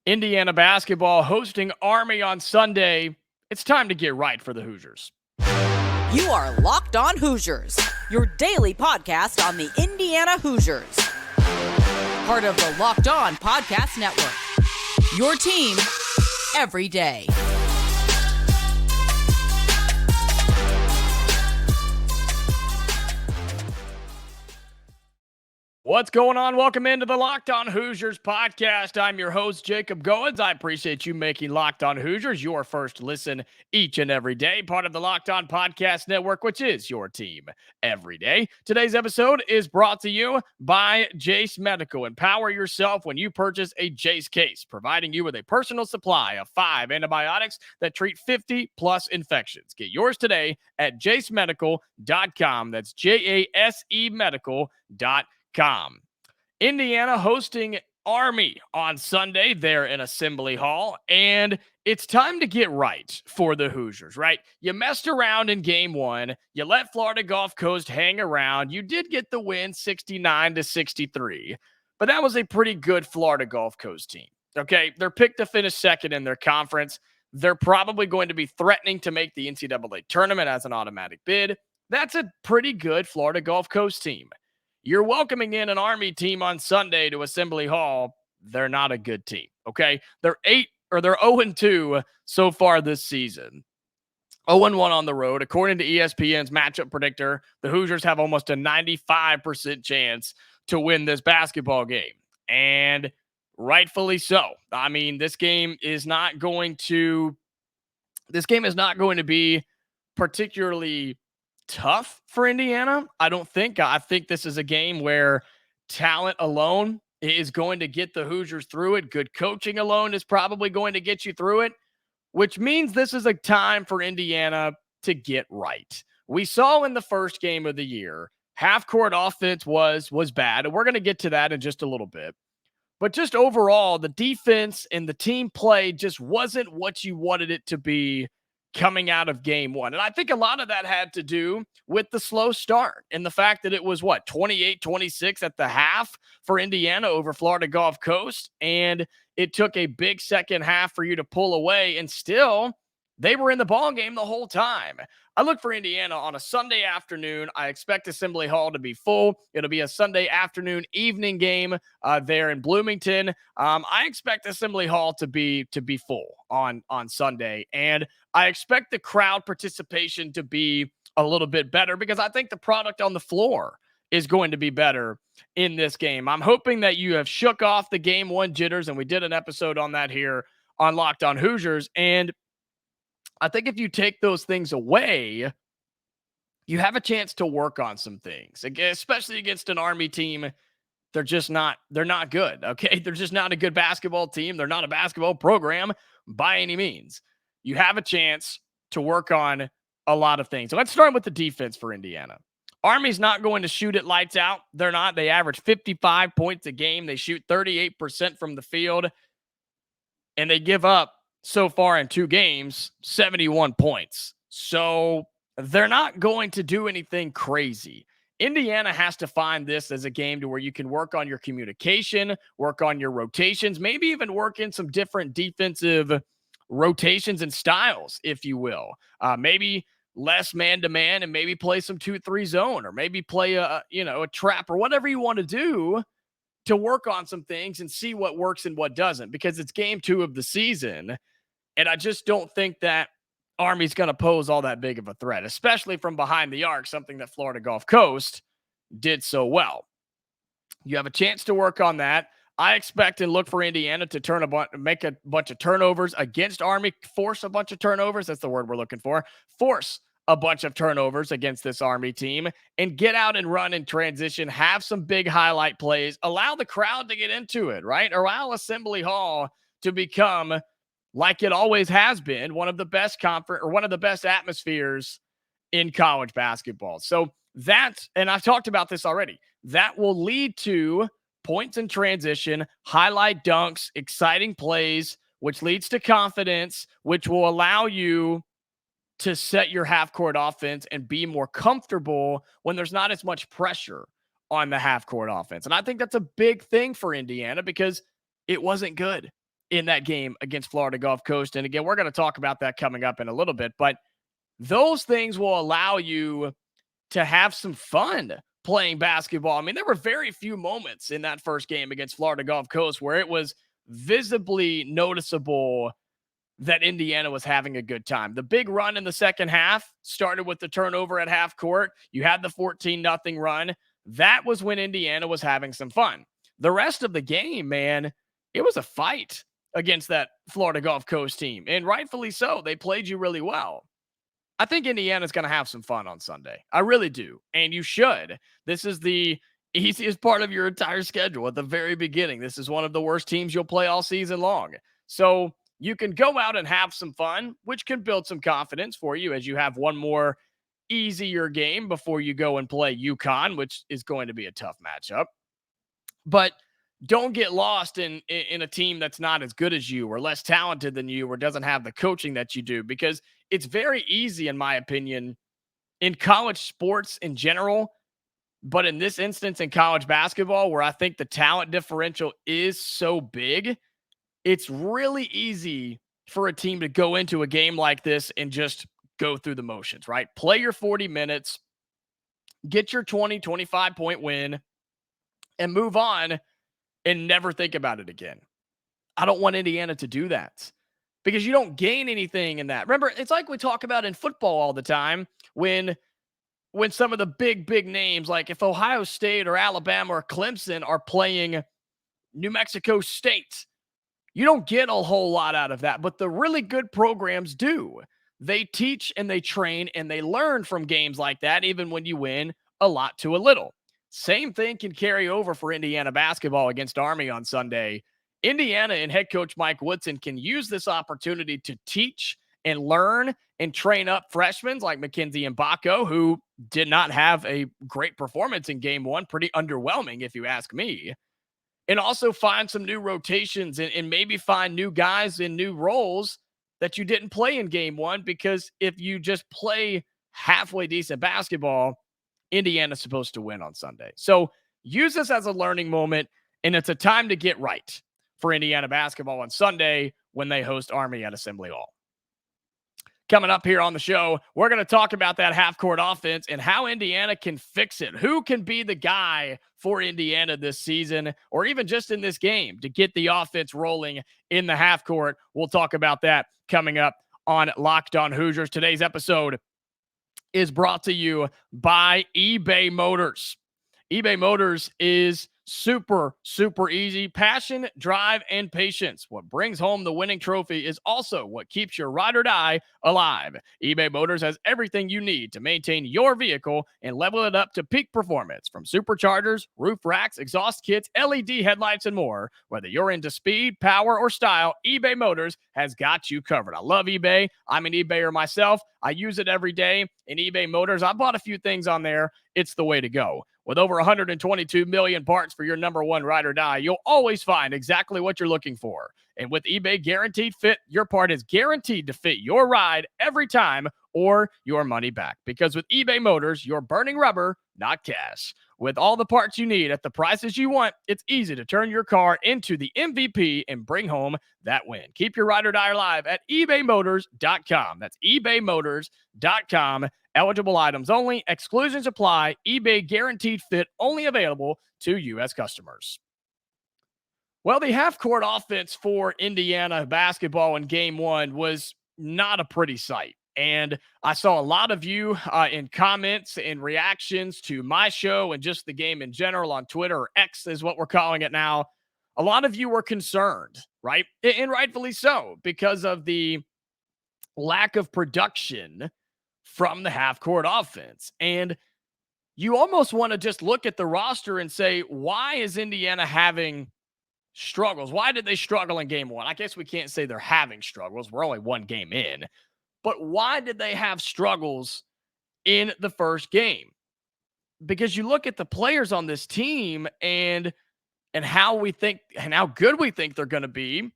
Indiana basketball hosting Army on Sunday. It's time to get right for the Hoosiers. You are Locked On Hoosiers, your daily podcast on the Indiana Hoosiers. Part of the Locked On Podcast Network, your team every day. What's going on? Welcome into the Locked On Hoosiers podcast. I'm your host, Jacob Goins. I appreciate you making Locked On Hoosiers your first listen each and every day. Part of the Locked On Podcast Network, which is your team every day. Today's episode is brought to you by Jase Medical. Empower yourself when you purchase a Jase case, providing you with a personal supply of 5 antibiotics that treat 50 plus infections. Get yours today at jasemedical.com. That's JASE medical.com. Indiana hosting Army on Sunday there in Assembly Hall, and it's time to get right for the Hoosiers, right? You messed around in game one. You let Florida Gulf Coast hang around. You did get the win 69-63, but that was a pretty good Florida Gulf Coast team. Okay, they're picked to finish second in their conference. They're probably going to be threatening to make the NCAA tournament as an automatic bid. That's a pretty good Florida Gulf Coast team. You're welcoming in an Army team on Sunday to Assembly Hall. They're not a good team, okay? They're 0-2 so far this season. 0-1 on the road. According to ESPN's matchup predictor, the Hoosiers have almost a 95% chance to win this basketball game. And rightfully so. I mean, this game is not going to be particularly tough for Indiana. I think this is a game where talent alone is going to get the Hoosiers through it. Good coaching alone is probably going to get you through it, which means this is a time for Indiana to get right. We saw in the first game of the year, half-court offense was bad, and we're going to get to that in just a little bit. But just overall, the defense and the team play just wasn't what you wanted it to be coming out of game one. And I think a lot of that had to do with the slow start and the fact that it was 28-26 at the half for Indiana over Florida Gulf Coast. And it took a big second half for you to pull away, and still they were in the ball game the whole time. I look for Indiana on a Sunday afternoon. I expect Assembly Hall to be full. It'll be a Sunday afternoon evening game there in Bloomington. I expect Assembly Hall to be full on Sunday, and I expect the crowd participation to be a little bit better because I think the product on the floor is going to be better in this game. I'm hoping that you have shook off the game one jitters, and we did an episode on that here on Locked On Hoosiers. And I think if you take those things away, you have a chance to work on some things, especially against an Army team. They're not good. Okay. They're just not a good basketball team. They're not a basketball program by any means. You have a chance to work on a lot of things. So let's start with the defense for Indiana. Army's not going to shoot it lights out. They're not. They average 55 points a game. They shoot 38% from the field, and they give up so far in 2 games, 71 points. So they're not going to do anything crazy. Indiana has to find this as a game to where you can work on your communication, work on your rotations, maybe even work in some different defensive rotations and styles, if you will. Maybe less man-to-man and maybe play some 2-3 zone, or maybe play a trap, or whatever you want to do to work on some things and see what works and what doesn't, because it's game 2 of the season. And I just don't think that Army's going to pose all that big of a threat, especially from behind the arc, something that Florida Gulf Coast did so well. You have a chance to work on that. I expect and look for Indiana to make a bunch of turnovers against Army, force a bunch of turnovers. That's the word we're looking for. Force a bunch of turnovers against this Army team and get out and run in transition, have some big highlight plays, allow the crowd to get into it, right? Allow Assembly Hall to become, like it always has been, one of the best one of the best atmospheres in college basketball. So and I've talked about this already, that will lead to points in transition, highlight dunks, exciting plays, which leads to confidence, which will allow you to set your half-court offense and be more comfortable when there's not as much pressure on the half-court offense. And I think that's a big thing for Indiana because it wasn't good. in that game against Florida Gulf Coast. And again, we're going to talk about that coming up in a little bit, but those things will allow you to have some fun playing basketball. I mean, there were very few moments in that first game against Florida Gulf Coast where it was visibly noticeable that Indiana was having a good time. The big run in the second half started with the turnover at half court. You had the 14-0 run. That was when Indiana was having some fun. The rest of the game, man, it was a fight against that Florida Gulf Coast team, and rightfully so. They played you really well. I think Indiana's going to have some fun on Sunday. I really do. And you should. This is the easiest part of your entire schedule at the very beginning. This is one of the worst teams you'll play all season long. So you can go out and have some fun, which can build some confidence for you as you have one more easier game before you go and play UConn, which is going to be a tough matchup. But don't get lost in a team that's not as good as you or less talented than you or doesn't have the coaching that you do, because it's very easy, in my opinion, in college sports in general, but in this instance in college basketball, where I think the talent differential is so big, it's really easy for a team to go into a game like this and just go through the motions, right? Play your 40 minutes, get your 20, 25-point win, and move on and never think about it again. I don't want Indiana to do that because you don't gain anything in that. Remember, it's like we talk about in football all the time when some of the big names, like if Ohio State or Alabama or Clemson are playing New Mexico State, you don't get a whole lot out of that, but the really good programs do. They teach and they train and they learn from games like that, even when you win a lot to a little. Same thing can carry over for Indiana basketball against Army on Sunday. Indiana and head coach Mike Woodson can use this opportunity to teach and learn and train up freshmen like Mackenzie and Mgbako, who did not have a great performance in game one, pretty underwhelming if you ask me. And also find some new rotations and maybe find new guys in new roles that you didn't play in game one, because if you just play halfway decent basketball, Indiana's supposed to win on Sunday. So use this as a learning moment, and it's a time to get right for Indiana basketball on Sunday when they host Army at Assembly Hall. Coming up here on the show, we're going to talk about that half-court offense and how Indiana can fix it. Who can be the guy for Indiana this season, or even just in this game, to get the offense rolling in the half-court? We'll talk about that coming up on Locked On Hoosiers. Today's episode is brought to you by eBay Motors. eBay Motors is super easy. Passion, drive, and patience. What brings home the winning trophy is also what keeps your ride or die alive. eBay Motors has everything you need to maintain your vehicle and level it up to peak performance, from superchargers, roof racks, exhaust kits, LED headlights, and more. Whether you're into speed, power, or style, eBay Motors has got you covered. I love eBay. I'm an eBayer myself. I use it every day. In eBay Motors, I bought a few things on there. It's the way to go. With over 122 million parts for your number one ride or die, you'll always find exactly what you're looking for. And with eBay Guaranteed Fit, your part is guaranteed to fit your ride every time, or your money back. Because with eBay Motors, you're burning rubber, not cash. With all the parts you need at the prices you want, it's easy to turn your car into the MVP and bring home that win. Keep your ride or die alive at ebaymotors.com. That's ebaymotors.com. Eligible items only. Exclusions apply. eBay Guaranteed Fit only available to U.S. customers. Well, the half-court offense for Indiana basketball in game one was not a pretty sight. And I saw a lot of you in comments and reactions to my show and just the game in general on Twitter, or X is what we're calling it now. A lot of you were concerned, right? And rightfully so, because of the lack of production from the half-court offense. And you almost want to just look at the roster and say, why is Indiana having struggles? Why did they struggle in game one? I guess we can't say they're having struggles. We're only one game in. But why did they have struggles in the first game? Because you look at the players on this team and how we think and how good we think they're going to be,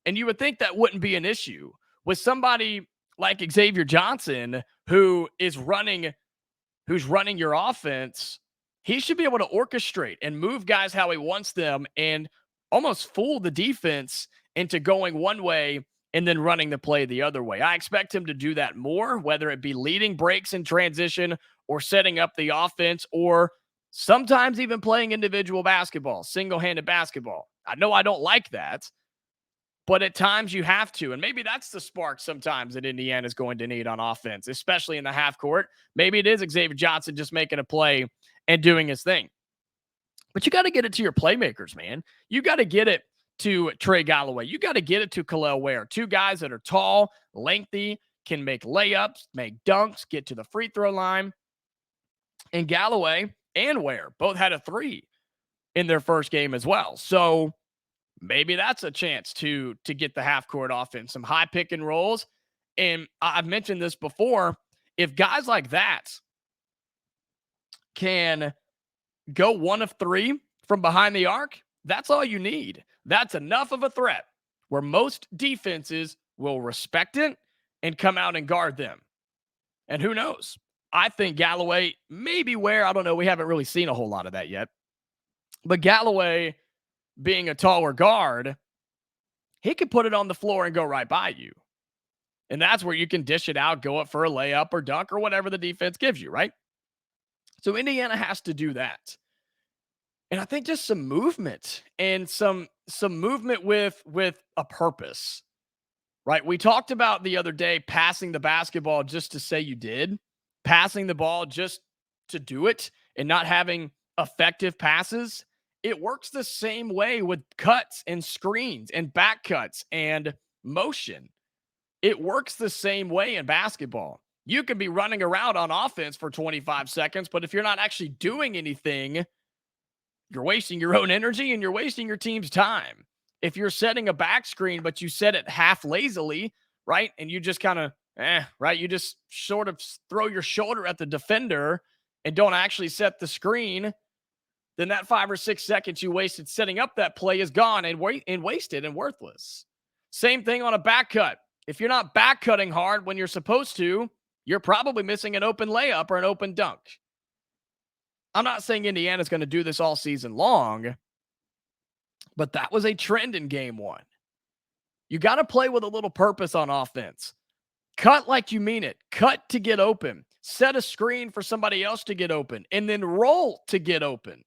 and you would think that wouldn't be an issue with somebody like Xavier Johnson, who's running your offense. He should be able to orchestrate and move guys how he wants them and almost fool the defense into going one way and then running the play the other way. I expect him to do that more, whether it be leading breaks in transition or setting up the offense, or sometimes even playing individual basketball, single-handed basketball. I know I don't like that, but at times you have to. And maybe that's the spark sometimes that Indiana is going to need on offense, especially in the half court. Maybe it is Xavier Johnson just making a play and doing his thing. But you got to get it to your playmakers, man. You got to get it to Trey Galloway. You got to get it to Kel'el Ware. Two guys that are tall, lengthy, can make layups, make dunks, get to the free throw line. And Galloway and Ware both had a 3 in their first game as well. So maybe that's a chance to get the half court offense, some high pick and rolls. And I've mentioned this before. If guys like that can go 1 of 3 from behind the arc, that's all you need. That's enough of a threat where most defenses will respect it and come out and guard them. And who knows? I think Galloway, maybe Ware, I don't know. We haven't really seen a whole lot of that yet. But Galloway, being a taller guard, he could put it on the floor and go right by you. And that's where you can dish it out, go up for a layup or dunk or whatever the defense gives you, right? So Indiana has to do that. And I think just some movement and some movement with a purpose, right? We talked about the other day passing the basketball just to say you did, passing the ball just to do it and not having effective passes. It works the same way with cuts and screens and back cuts and motion. It works the same way in basketball. You can be running around on offense for 25 seconds, but if you're not actually doing anything, you're wasting your own energy and you're wasting your team's time. If you're setting a back screen, but you set it half lazily, right? And you just kind of, right? You just sort of throw your shoulder at the defender and don't actually set the screen, then that 5 or 6 seconds you wasted setting up that play is gone and wasted and worthless. Same thing on a back cut. If you're not back cutting hard when you're supposed to, you're probably missing an open layup or an open dunk. I'm not saying Indiana's going to do this all season long, but that was a trend in game 1. You got to play with a little purpose on offense. Cut like you mean it. Cut to get open. Set a screen for somebody else to get open, and then roll to get open.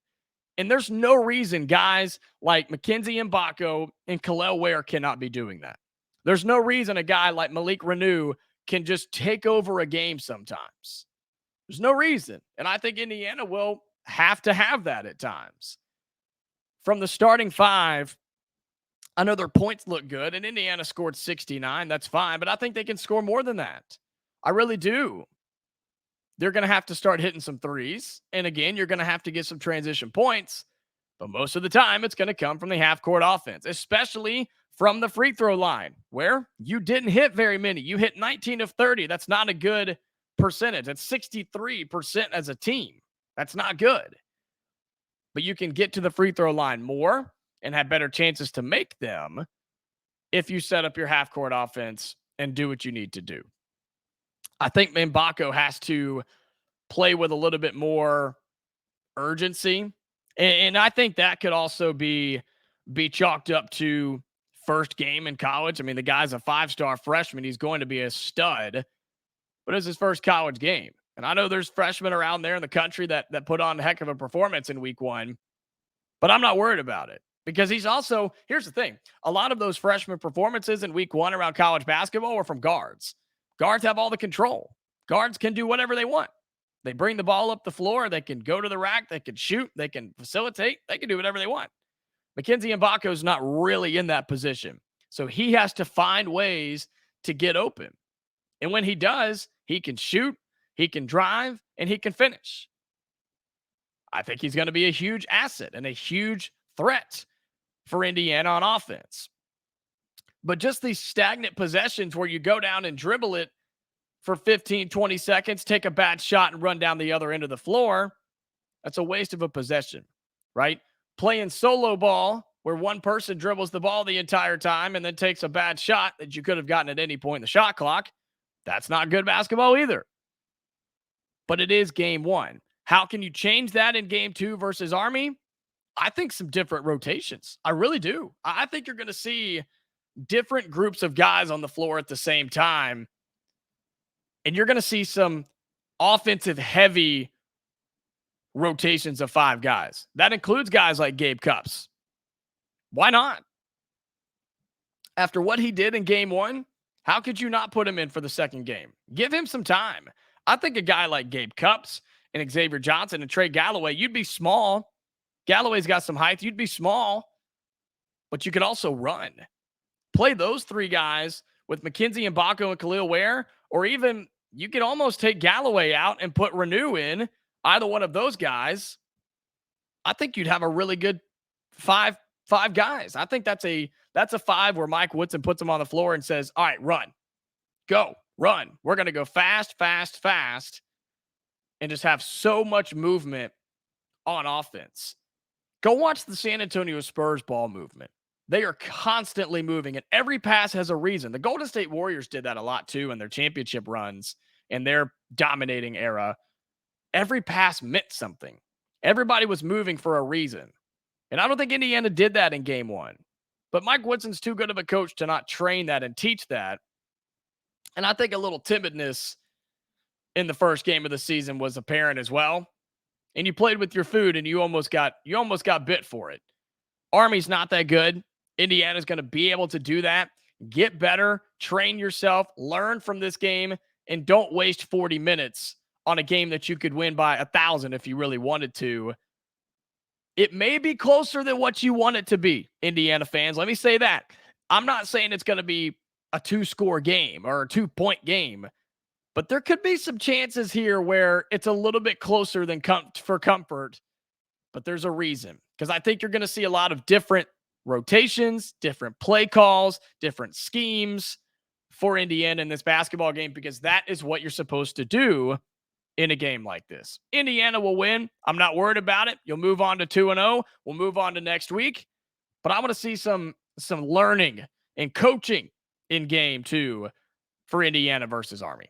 And there's no reason guys like Mackenzie Mgbako and Kel'el Ware cannot be doing that. There's no reason a guy like Malik Renew can just take over a game sometimes. There's no reason. And I think Indiana will have to have that at times. From the starting 5, I know their points look good, and Indiana scored 69. That's fine, but I think they can score more than that. I really do. They're going to have to start hitting some threes. And again, you're going to have to get some transition points. But most of the time, it's going to come from the half-court offense, especially from the free throw line, where you didn't hit very many. You hit 19 of 30. That's not a good percentage. That's 63% as a team. That's not good. But you can get to the free throw line more and have better chances to make them if you set up your half-court offense and do what you need to do. I think Mgbako has to play with a little bit more urgency. And I think that could also be chalked up to first game in college. I mean, the guy's a 5-star freshman. He's going to be a stud, but it's his first college game. And I know there's freshmen around there in the country that put on a heck of a performance in week 1, but I'm not worried about it because he's also, here's the thing. A lot of those freshman performances in week 1 around college basketball were from guards. Guards have all the control. Guards can do whatever they want. They bring the ball up the floor. They can go to the rack. They can shoot. They can facilitate. They can do whatever they want. Mackenzie Mgbako is not really in that position. So he has to find ways to get open. And when he does, he can shoot, he can drive, and he can finish. I think he's going to be a huge asset and a huge threat for Indiana on offense. But just these stagnant possessions where you go down and dribble it for 15, 20 seconds, take a bad shot and run down the other end of the floor, that's a waste of a possession, right? Playing solo ball where one person dribbles the ball the entire time and then takes a bad shot that you could have gotten at any point in the shot clock, that's not good basketball either. But it is game 1. How can you change that in game 2 versus Army? I think some different rotations. I really do. I think you're going to see different groups of guys on the floor at the same time. And you're going to see some offensive heavy rotations of 5 guys. That includes guys like Gabe Cupps. Why not? After what he did in game 1, how could you not put him in for the second game? Give him some time. I think a guy like Gabe Cupps and Xavier Johnson and Trey Galloway, you'd be small. Galloway's got some height. You'd be small, but you could also run. Play those 3 guys with Mackenzie, Mgbako, and Kel'el Ware, or even you could almost take Galloway out and put Renew in, either one of those guys. I think you'd have a really good five guys. I think that's a 5 where Mike Woodson puts them on the floor and says, all right, run, go, run. We're going to go fast, and just have so much movement on offense. Go watch the San Antonio Spurs ball movement. They are constantly moving, and every pass has a reason. The Golden State Warriors did that a lot too in their championship runs and their dominating era. Every pass meant something. Everybody was moving for a reason. And I don't think Indiana did that in game 1. But Mike Woodson's too good of a coach to not train that and teach that. And I think a little timidness in the first game of the season was apparent as well. And you played with your food and you almost got bit for it. Army's not that good. Indiana's going to be able to do that. Get better, train yourself, learn from this game, and don't waste 40 minutes on a game that you could win by 1,000 if you really wanted to. It may be closer than what you want it to be, Indiana fans. Let me say that. I'm not saying it's going to be a 2-score game or a 2-point game, but there could be some chances here where it's a little bit closer than for comfort, but there's a reason. Because I think you're going to see a lot of different rotations, different play calls, different schemes for Indiana in this basketball game, because that is what you're supposed to do in a game like this. Indiana will win. I'm not worried about it. You'll move on to 2-0. We'll move on to next week. But I want to see some learning and coaching in game 2 for Indiana versus Army.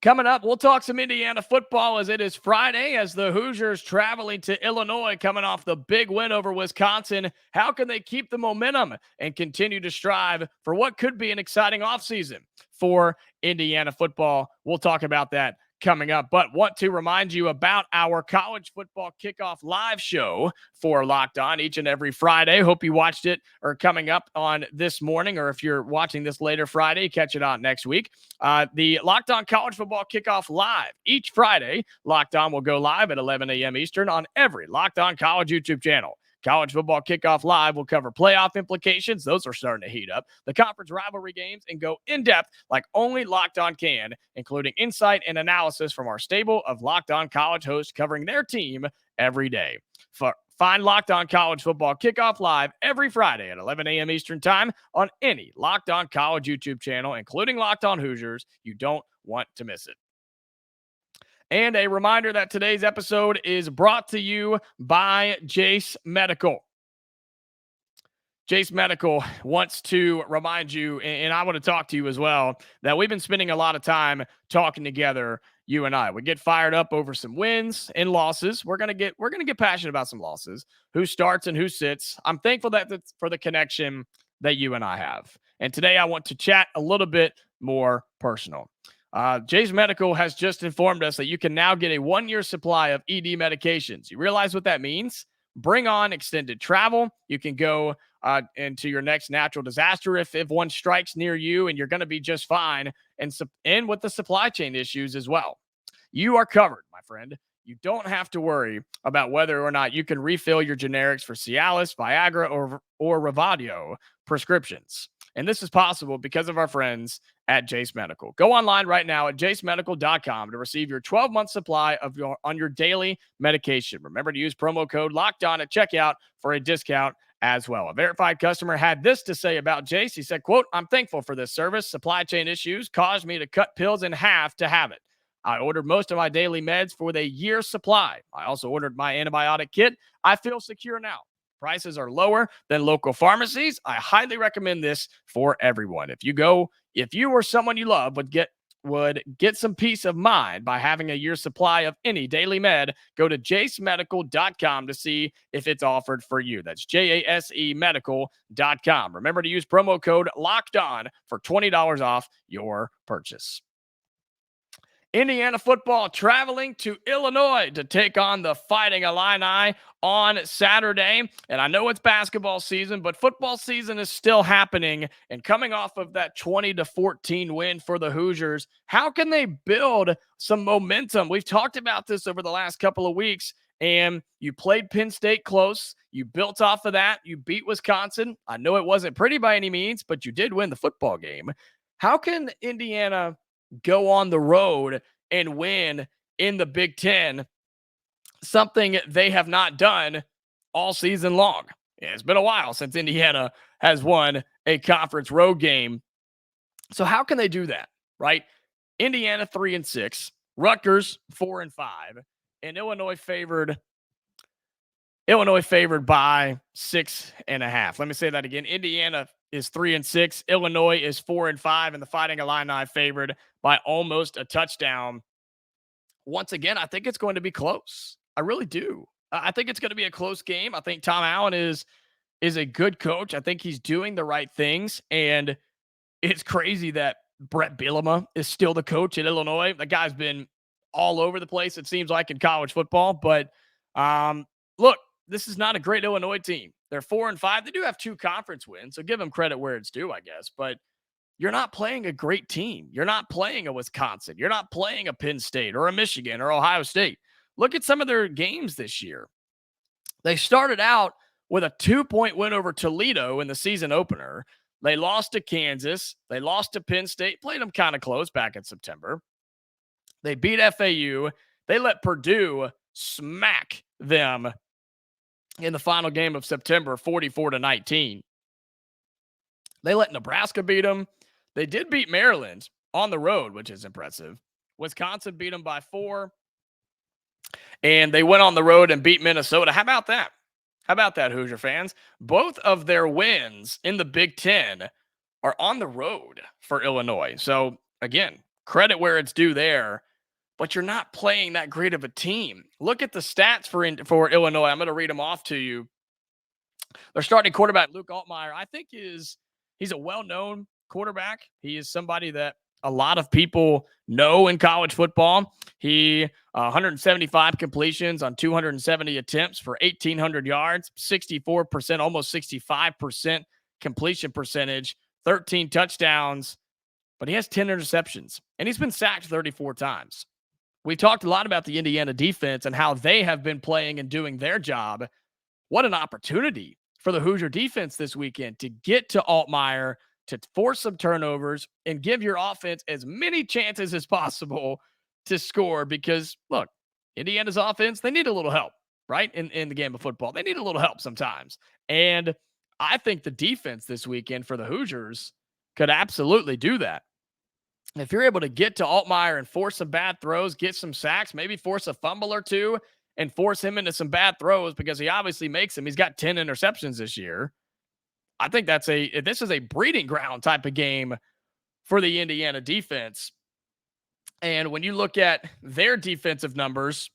Coming up, we'll talk some Indiana football as it is Friday as the Hoosiers traveling to Illinois coming off the big win over Wisconsin. How can they keep the momentum and continue to strive for what could be an exciting offseason for Indiana football? We'll talk about that coming up, but want to remind you about our college football kickoff live show for Locked On each and every Friday. Hope you watched it or coming up on this morning, or if you're watching this later Friday, catch it on next week. The Locked On college football kickoff live each Friday. Locked On will go live at 11 a.m. Eastern on every Locked On college YouTube channel. College football kickoff live will cover playoff implications. Those are starting to heat up. The conference rivalry games and go in depth like only Locked On can, including insight and analysis from our stable of Locked On college hosts covering their team every day. Find Locked On college football kickoff live every Friday at 11 a.m. Eastern time on any Locked On college YouTube channel, including Locked On Hoosiers. You don't want to miss it. And a reminder that today's episode is brought to you by Jace Medical. Jace Medical wants to remind you, and I want to talk to you as well, that we've been spending a lot of time talking together, you and I. We get fired up over some wins and losses. We're gonna get passionate about some losses. Who starts and who sits. I'm thankful for the connection that you and I have. And today I want to chat a little bit more personal. Jace Medical has just informed us that you can now get a 1-year supply of ED medications. You realize what that means? Bring on extended travel. You can go into your next natural disaster if one strikes near you, and you're going to be just fine. And with the supply chain issues as well. You are covered, my friend. You don't have to worry about whether or not you can refill your generics for Cialis, Viagra, or Revadio prescriptions. And this is possible because of our friends at Jace Medical. Go online right now at jacemedical.com to receive your 12-month supply on your daily medication. Remember to use promo code LOCKEDON at checkout for a discount as well. A verified customer had this to say about Jace. He said, quote, "I'm thankful for this service. Supply chain issues caused me to cut pills in half to have it. I ordered most of my daily meds for the year's supply. I also ordered my antibiotic kit. I feel secure now. Prices are lower than local pharmacies. I highly recommend this for everyone. If you or someone you love would would get some peace of mind by having a year's supply of any daily med, go to jasemedical.com to see if it's offered for you. That's JASE medical.com. Remember to use promo code LOCKEDON for $20 off your purchase. Indiana football traveling to Illinois to take on the Fighting Illini on Saturday. And I know it's basketball season, but football season is still happening. And coming off of that 20-14 win for the Hoosiers, how can they build some momentum? We've talked about this over the last couple of weeks, and you played Penn State close. You built off of that. You beat Wisconsin. I know it wasn't pretty by any means, but you did win the football game. How can Indiana go on the road and win in the Big Ten, something they have not done all season long? It's been a while since Indiana has won a conference road game. So how can they do that, right? Indiana 3-6, Rutgers 4-5, and Illinois favored by 6.5. Let me say that again. Indiana is 3-6. Illinois is 4-5, and the Fighting Illini favored by almost a touchdown. Once again, I think it's going to be close. I really do. I think it's going to be a close game. I think Tom Allen is a good coach. I think he's doing the right things, and it's crazy that Brett Bielema is still the coach at Illinois. The guy's been all over the place, it seems like, in college football. But look, this is not a great Illinois team. They're 4-5. They do have 2 conference wins, so give them credit where it's due, I guess. But you're not playing a great team. You're not playing a Wisconsin. You're not playing a Penn State or a Michigan or Ohio State. Look at some of their games this year. They started out with a 2-point win over Toledo in the season opener. They lost to Kansas. They lost to Penn State. Played them kind of close back in September. They beat FAU. They let Purdue smack them in the final game of September, 44-19. They let Nebraska beat them. They did beat Maryland on the road, which is impressive. Wisconsin beat them by 4. And they went on the road and beat Minnesota. How about that? How about that, Hoosier fans? Both of their wins in the Big Ten are on the road for Illinois. So, again, credit where it's due there. But you're not playing that great of a team. Look at the stats for Illinois. I'm going to read them off to you. Their starting quarterback, Luke Altmaier, I think he's a well-known quarterback. He is somebody that a lot of people know in college football. He 175 completions on 270 attempts for 1,800 yards, 64%, almost 65% completion percentage, 13 touchdowns, but he has 10 interceptions, and he's been sacked 34 times. We talked a lot about the Indiana defense and how they have been playing and doing their job. What an opportunity for the Hoosier defense this weekend to get to Altmaier, to force some turnovers and give your offense as many chances as possible to score. Because, look, Indiana's offense, they need a little help, right? In the game of football. They need a little help sometimes. And I think the defense this weekend for the Hoosiers could absolutely do that. If you're able to get to Altmaier and force some bad throws, get some sacks, maybe force a fumble or two and force him into some bad throws, because he obviously makes them. He's got 10 interceptions this year. I think this is a breeding ground type of game for the Indiana defense. And when you look at their defensive numbers,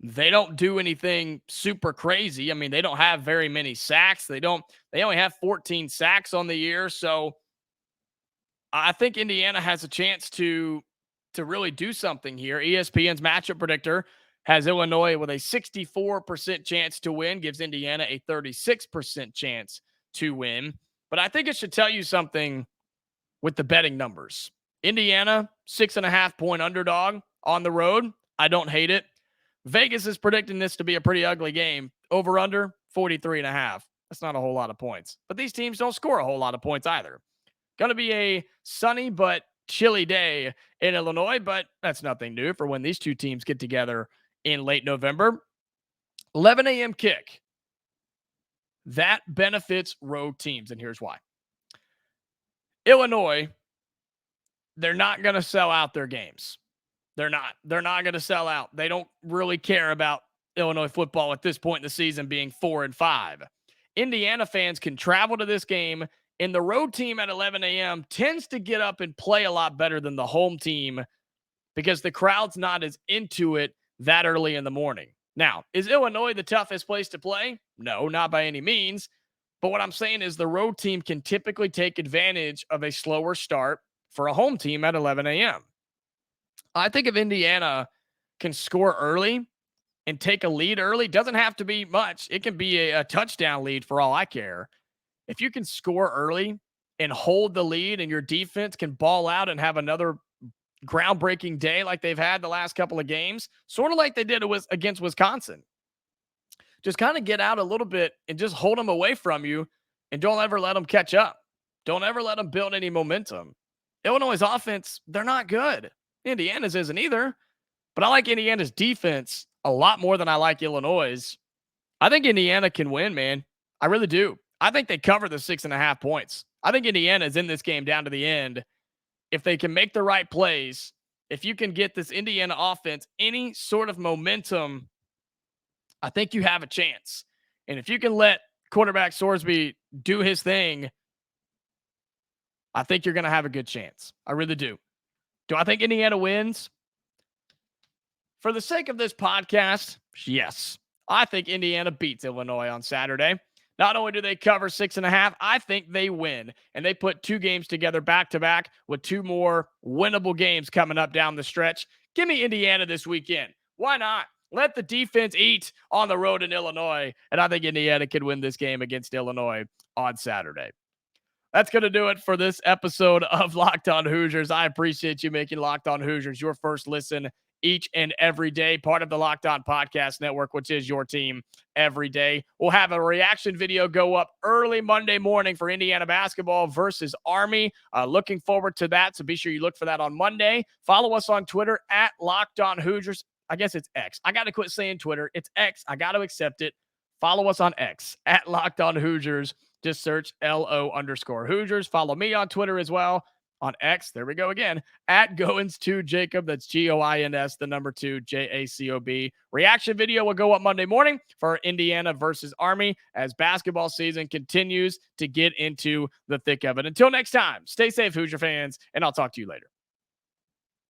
they don't do anything super crazy. I mean, they don't have very many sacks. They only have 14 sacks on the year. So I think Indiana has a chance to really do something here. ESPN's matchup predictor has Illinois with a 64% chance to win, gives Indiana a 36% chance to win. But I think it should tell you something with the betting numbers. Indiana, 6.5-point underdog on the road. I don't hate it. Vegas is predicting this to be a pretty ugly game. Over under 43.5. That's not a whole lot of points. But these teams don't score a whole lot of points either. Going to be a sunny but chilly day in Illinois, but that's nothing new for when these two teams get together in late November. 11 a.m. kick. That benefits road teams, and here's why. Illinois, they're not going to sell out their games. They're not going to sell out. They don't really care about Illinois football at this point in the season being 4-5. Indiana fans can travel to this game And the road team at 11 a.m. tends to get up and play a lot better than the home team because the crowd's not as into it that early in the morning. Now, is Illinois the toughest place to play? No, not by any means. But what I'm saying is the road team can typically take advantage of a slower start for a home team at 11 a.m. I think if Indiana can score early and take a lead early, doesn't have to be much. It can be a touchdown lead for all I care. If you can score early and hold the lead and your defense can ball out and have another groundbreaking day like they've had the last couple of games, sort of like they did against Wisconsin. Just kind of get out a little bit and just hold them away from you and don't ever let them catch up. Don't ever let them build any momentum. Illinois' offense, they're not good. Indiana's isn't either, but I like Indiana's defense a lot more than I like Illinois'. I think Indiana can win, man. I really do. I think they cover the 6.5 points. I think Indiana is in this game down to the end. If they can make the right plays, if you can get this Indiana offense any sort of momentum, I think you have a chance. And if you can let quarterback Sorsby do his thing, I think you're going to have a good chance. I really do. Do I think Indiana wins? For the sake of this podcast, yes. I think Indiana beats Illinois on Saturday. Not only do they cover 6.5, I think they win. And they put 2 games together back-to-back with 2 more winnable games coming up down the stretch. Give me Indiana this weekend. Why not? Let the defense eat on the road in Illinois. And I think Indiana can win this game against Illinois on Saturday. That's going to do it for this episode of Locked On Hoosiers. I appreciate you making Locked On Hoosiers your first listen each and every day, part of the Locked On Podcast Network, which is your team every day. We'll have a reaction video go up early Monday morning for Indiana basketball versus Army. Looking forward to that, so be sure you look for that on Monday. Follow us on Twitter at Locked On Hoosiers. I guess it's X. I got to quit saying Twitter. It's X. I got to accept it. Follow us on X at Locked On Hoosiers. Just search LO_Hoosiers. Follow me on Twitter as well. On X, there we go again, at Goins2Jacob. That's Goins, the number 2, Jacob. Reaction video will go up Monday morning for Indiana versus Army as basketball season continues to get into the thick of it. Until next time, stay safe, Hoosier fans, and I'll talk to you later.